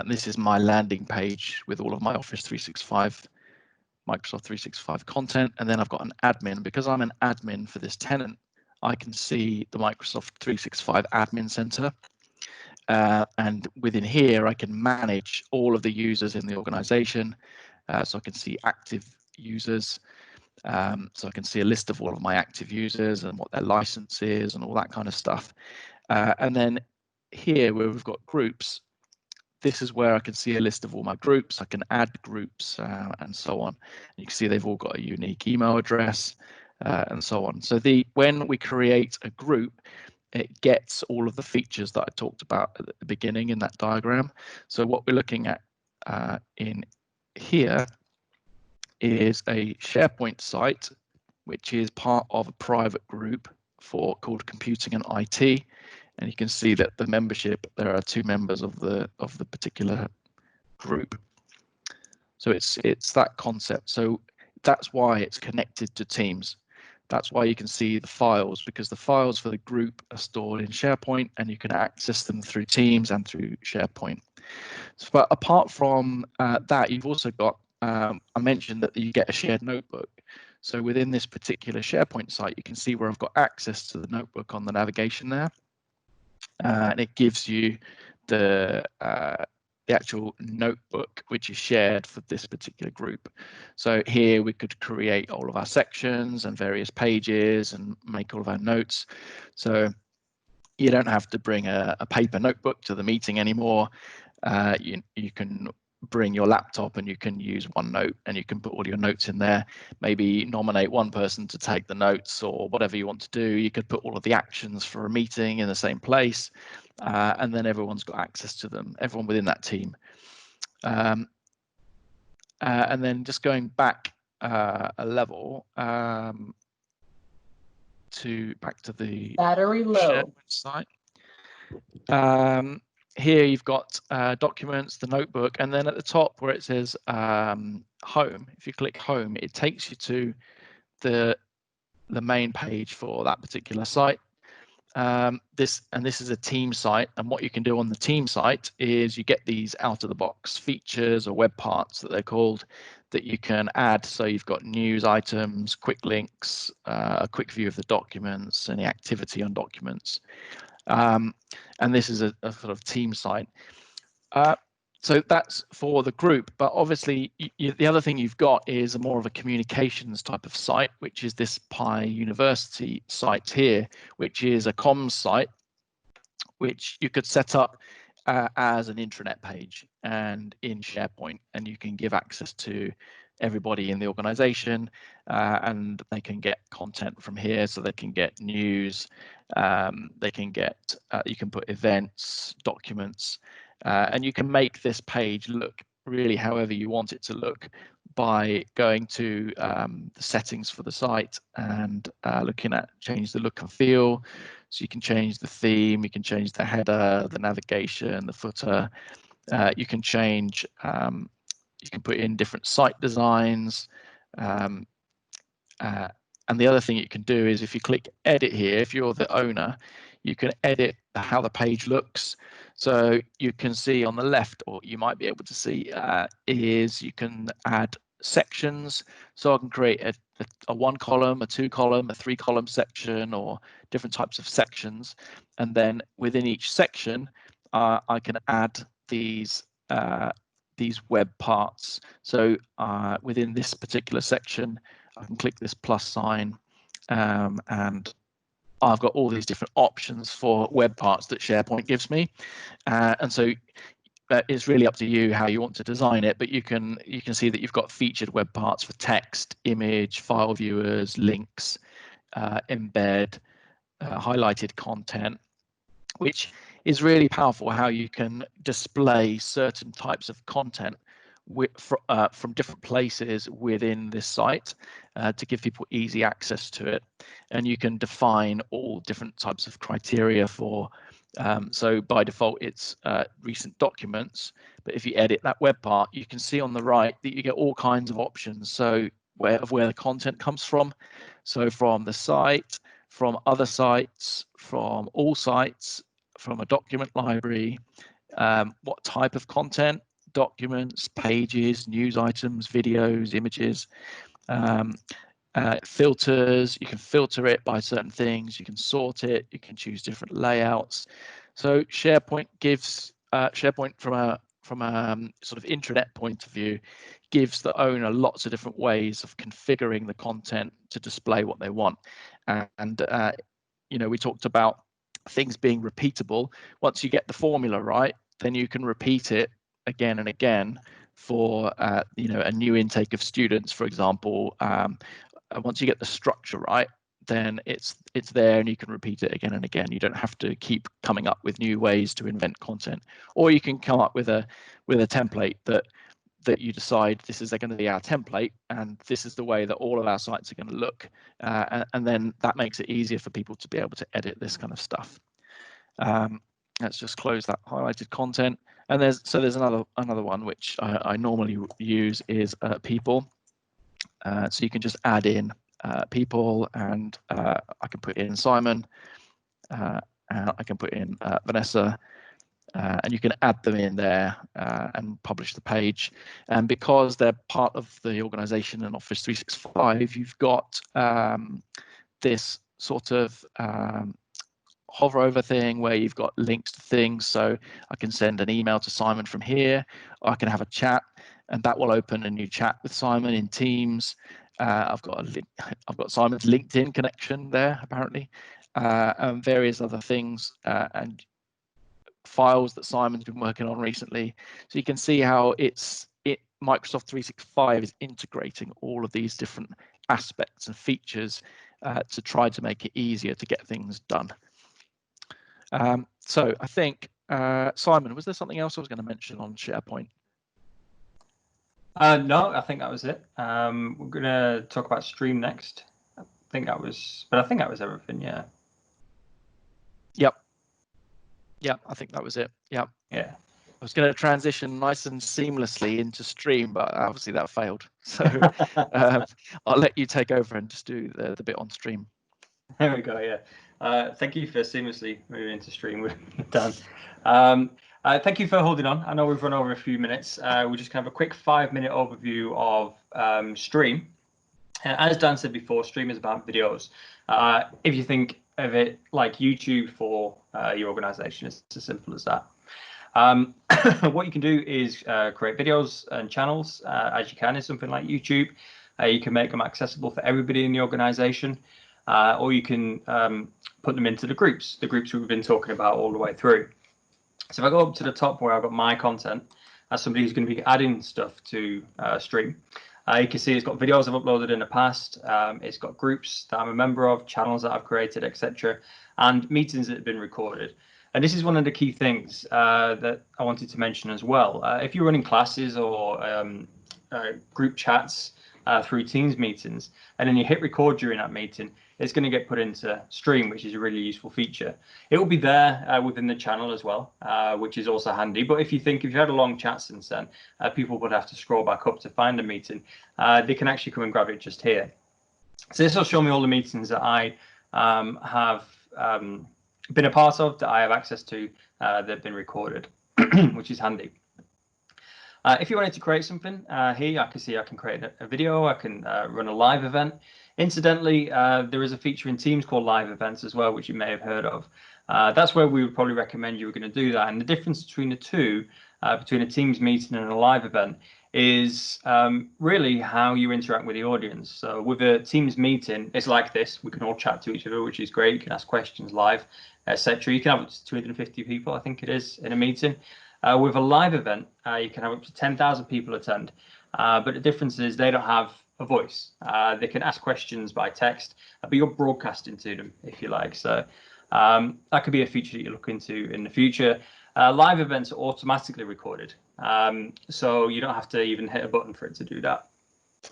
This is my landing page with all of my Office 365, Microsoft 365 content, and then I've got an admin. Because I'm an admin for this tenant, I can see the Microsoft 365 Admin Center. And within here, I can manage all of the users in the organization. So I can see active users. So I can see a list of all of my active users and what their license is and all that kind of stuff. And then here, where we've got groups, this is where I can see a list of all my groups. I can add groups and so on. You can see they've all got a unique email address and so on. So when we create a group, it gets all of the features that I talked about at the beginning in that diagram. So what we're looking at in here is a SharePoint site, which is part of a private group called Computing and IT. And you can see that the membership, there are 2 members of the particular group. So it's that concept. So that's why it's connected to Teams. That's why you can see the files, because the files for the group are stored in SharePoint and you can access them through Teams and through SharePoint. So, but apart from that, you've also got, I mentioned that you get a shared notebook. So within this particular SharePoint site, you can see where I've got access to the notebook on the navigation there. And it gives you the actual notebook which is shared for this particular group. So here we could create all of our sections and various pages and make all of our notes. So you don't have to bring a paper notebook to the meeting anymore. You can bring your laptop and you can use OneNote and you can put all your notes in there. Maybe nominate one person to take the notes or whatever you want to do. You could put all of the actions for a meeting in the same place, and then everyone's got access to them, everyone within that team. And then just going back a level back to the battery low site. Here you've got documents, the notebook, and then at the top where it says home, if you click home, it takes you to the main page for that particular site. This is a team site, and what you can do on the team site is you get these out of the box features or web parts that they're called that you can add. So you've got news items, quick links, a quick view of the documents, any activity on documents. And this is a sort of team site. So that's for the group, but obviously the other thing you've got is more of a communications type of site, which is this Pi University site here, which is a comms site, which you could set up as an intranet page and in SharePoint, and you can give access to everybody in the organization, and they can get content from here. So they can get news, they can get, you can put events, documents, and you can make this page look really however you want it to look by going to the settings for the site and looking at change the look and feel. So you can change the theme, you can change the header, the navigation, the footer. You can change, you can put in different site designs. And the other thing you can do is if you click edit here, if you're the owner, you can edit how the page looks. So you can see on the left, or you might be able to see, is you can add sections. So I can create a 1 column, a 2 column, a 3 column section, or different types of sections. And then within each section, I can add these web parts. So within this particular section, I can click this plus sign, and I've got all these different options for web parts that SharePoint gives me. And so it's really up to you how you want to design it, but you can see that you've got featured web parts for text, image, file viewers, links, embed, highlighted content, which is really powerful how you can display certain types of content from different places within this site to give people easy access to it. And you can define all different types of criteria for, so by default it's recent documents, but if you edit that web part, you can see on the right that you get all kinds of options. So where the content comes from. So from the site, from other sites, from all sites, from a document library, what type of content, documents, pages, news items, videos, images, filters. You can filter it by certain things, you can sort it, you can choose different layouts. So SharePoint gives SharePoint from a sort of intranet point of view gives the owner lots of different ways of configuring the content to display what they want. And you know, we talked about things being repeatable. Once you get the formula right, then you can repeat it again and again for you know, a new intake of students, for example. Once you get the structure right, then it's there and you can repeat it again and again. You don't have to keep coming up with new ways to invent content, or you can come up with a template that you decide this is going to be our template and this is the way that all of our sites are going to look, and then that makes it easier for people to be able to edit this kind of stuff. Let's just close that highlighted content, and there's another one which I normally use is people. So you can just add in people, and I can put in Simon, and I can put in Vanessa, and you can add them in there and publish the page. And because they're part of the organization in Office 365, you've got this sort of hover over thing where you've got links to things. So I can send an email to Simon from here, or I can have a chat, and that will open a new chat with Simon in Teams. I've got Simon's LinkedIn connection there apparently, and various other things, and files that Simon's been working on recently. So you can see how Microsoft 365 is integrating all of these different aspects and features to try to make it easier to get things done. So I think, Simon, was there something else I was going to mention on SharePoint? No, I think that was it. We're going to talk about Stream next. I think that was everything. Yeah. Yep, I think that was it. Yep. Yeah. I was going to transition nice and seamlessly into Stream, but obviously that failed. So I'll let you take over and just do the bit on Stream. There we go. Yeah. Thank you for seamlessly moving into Stream. We're done. Thank you for holding on. I know we've run over a few minutes. We're just going to have a quick 5-minute overview of Stream. As Dan said before, Stream is about videos. If you think of it like YouTube for your organization, it's as simple as that. What you can do is create videos and channels as you can in something like YouTube. You can make them accessible for everybody in the organization, or you can put them into the groups we've been talking about all the way through. So if I go up to the top where I've got my content, as somebody who's going to be adding stuff to Stream, you can see it's got videos I've uploaded in the past, it's got groups that I'm a member of, channels that I've created, etc., and meetings that have been recorded. And this is one of the key things that I wanted to mention as well. If you're running classes or group chats through Teams meetings, and then you hit record during that meeting, it's going to get put into Stream, which is a really useful feature. It will be there within the channel as well, which is also handy. But if you had a long chat since then, people would have to scroll back up to find the meeting. They can actually come and grab it just here. So this will show me all the meetings that I have been a part of, that I have access to, that have been recorded, which is handy. If you wanted to create something here, I can create a video, I can run a live event. Incidentally, there is a feature in Teams called live events as well, which you may have heard of. That's where we would probably recommend you were going to do that. And the difference between the two, between a Teams meeting and a live event, is really how you interact with the audience. So with a Teams meeting, it's like this. We can all chat to each other, which is great. You can ask questions live, etc. You can have up to 250 people, I think it is, in a meeting. With a live event, you can have up to 10,000 people attend. But the difference is they don't have a voice. They can ask questions by text, but you're broadcasting to them, if you like. So that could be a feature that you look into in the future. Live events are automatically recorded, so you don't have to even hit a button for it to do that.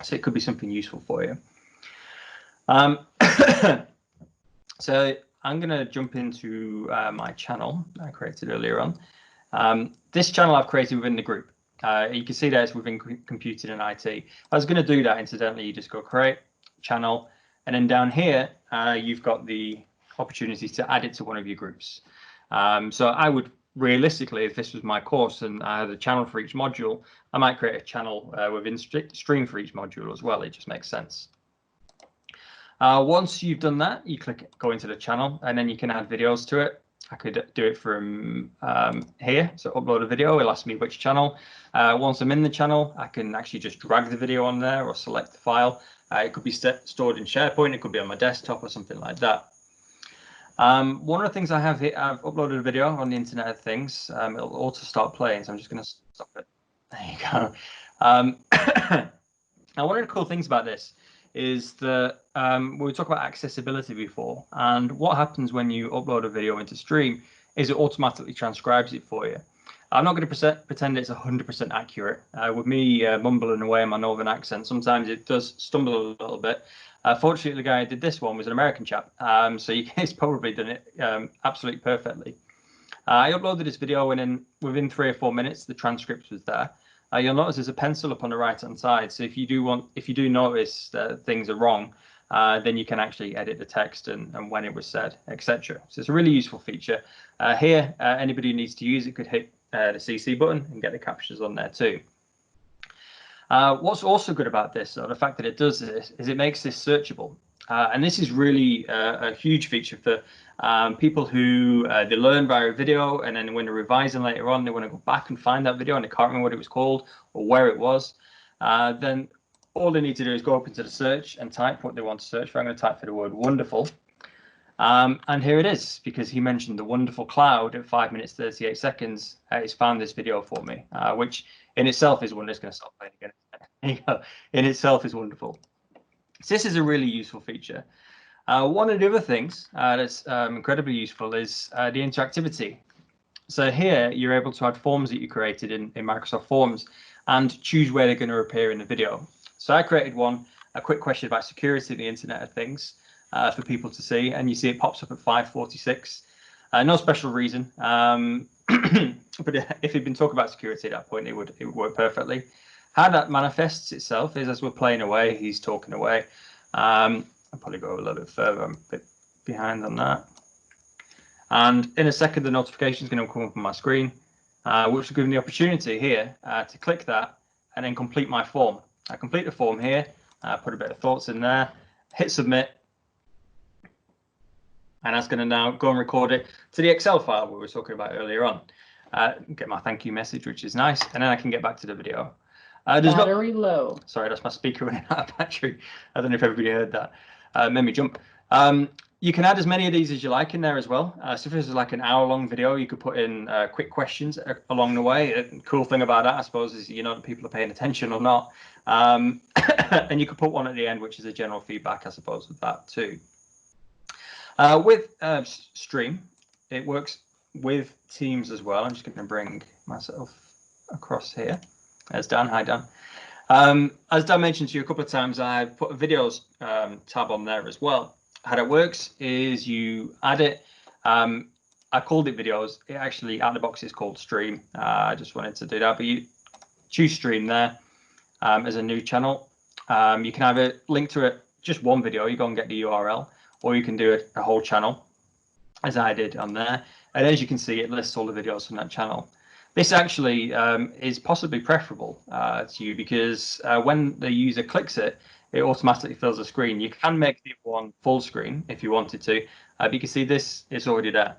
So it could be something useful for you. So I'm going to jump into my channel I created earlier on. This channel I've created within the group. You can see that it's within computing and IT. I was going to do that, incidentally. You just go create channel, and then down here you've got the opportunity to add it to one of your groups. So I would realistically, if this was my course and I had a channel for each module, I might create a channel within Stream for each module as well. It just makes sense. Once you've done that, you go into the channel, and then you can add videos to it. I could do it from here. So upload a video. It'll ask me which channel. Once I'm in the channel, I can actually just drag the video on there or select the file. It could be stored in SharePoint. It could be on my desktop or something like that. One of the things I have here, I've uploaded a video on the Internet of Things. It'll auto start playing, so I'm just going to stop it. There you go. Now, one of the cool things about this is that we talked about accessibility before, and what happens when you upload a video into Stream is it automatically transcribes it for you. I'm not going to pretend it's 100% accurate. With me mumbling away in my northern accent, sometimes it does stumble a little bit. Fortunately, the guy who did this one was an American chap, so he's probably done it absolutely perfectly. I uploaded this video, and within 3 or 4 minutes, the transcript was there. You'll notice there's a pencil up on the right-hand side. So if you do notice that things are wrong, then you can actually edit the text and when it was said, etc. So it's a really useful feature. Here, anybody who needs to use it could hit the CC button and get the captions on there too. What's also good about this, or the fact that it does this, is it makes this searchable. And this is really a huge feature for people who they learn via a video, and then when they're revising later on, they want to go back and find that video and they can't remember what it was called or where it was. Then all they need to do is go up into the search and type what they want to search for. I'm going to type for the word wonderful. And here it is, because he mentioned the wonderful cloud at 5 minutes 38 seconds. It's found this video for me, which in itself is one that's going to stop playing again. There you go. In itself is wonderful. So this is a really useful feature. One of the other things that's incredibly useful is the interactivity. So here you're able to add forms that you created in Microsoft Forms and choose where they're going to appear in the video. So I created a quick question about security of the Internet of Things for people to see, and you see it pops up at 5:46. No special reason, but if you'd been talking about security at that point, it would work perfectly. How that manifests itself is as we're playing away, he's talking away. I'll probably go a little bit further. I'm a bit behind on that. And in a second, the notification is going to come up on my screen, which will give me the opportunity here to click that and then complete my form. I complete the form here, put a bit of thoughts in there, hit submit, and that's going to now go and record it to the Excel file we were talking about earlier on. Get my thank you message, which is nice, and then I can get back to the video. Battery low. Sorry, that's my speaker running out of battery. I don't know if everybody heard that. Made me jump. You can add as many of these as you like in there as well. So if this is like an hour-long video, you could put in quick questions along the way. The cool thing about that, I suppose, is you know that people are paying attention or not. And you could put one at the end, which is a general feedback, I suppose, with that too. With Stream, it works with Teams as well. I'm just going to bring myself across here. There's Dan. Hi, Dan. As Dan mentioned to you a couple of times, I put a videos tab on there as well. How that works is you add it. I called it videos. It actually, out of the box, is called Stream. I just wanted to do that, but you choose Stream there as a new channel. You can have it linked to it, just one video. You go and get the URL, or you can do it a whole channel, as I did on there. And as you can see, it lists all the videos from that channel. This actually is possibly preferable to you because when the user clicks it, it automatically fills the screen. You can make the one full screen if you wanted to, but you can see this is already there.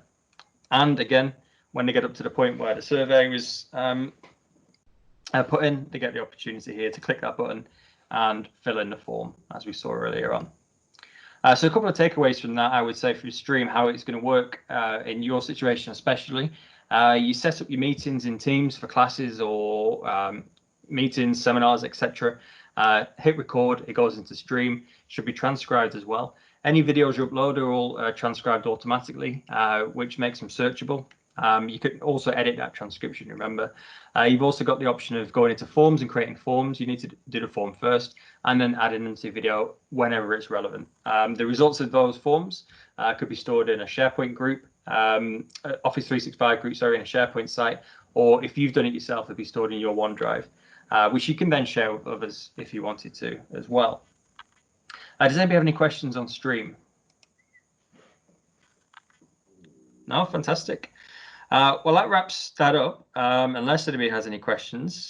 And again, when they get up to the point where the survey was put in, they get the opportunity here to click that button and fill in the form, as we saw earlier on. So a couple of takeaways from that, I would say, for Stream, how it's going to work in your situation especially. You set up your meetings in Teams for classes or meetings, seminars, etc. Hit record, it goes into Stream, should be transcribed as well. Any videos you upload are all transcribed automatically, which makes them searchable. You can also edit that transcription, remember. You've also got the option of going into forms and creating forms. You need to do the form first and then adding them to video whenever it's relevant. The results of those forms could be stored in a SharePoint group, Office 365 group, sorry, in a SharePoint site, or if you've done it yourself, it'll be stored in your OneDrive, which you can then share with others if you wanted to as well. Does anybody have any questions on Stream? No, fantastic. Well, that wraps that up. Unless anybody has any questions,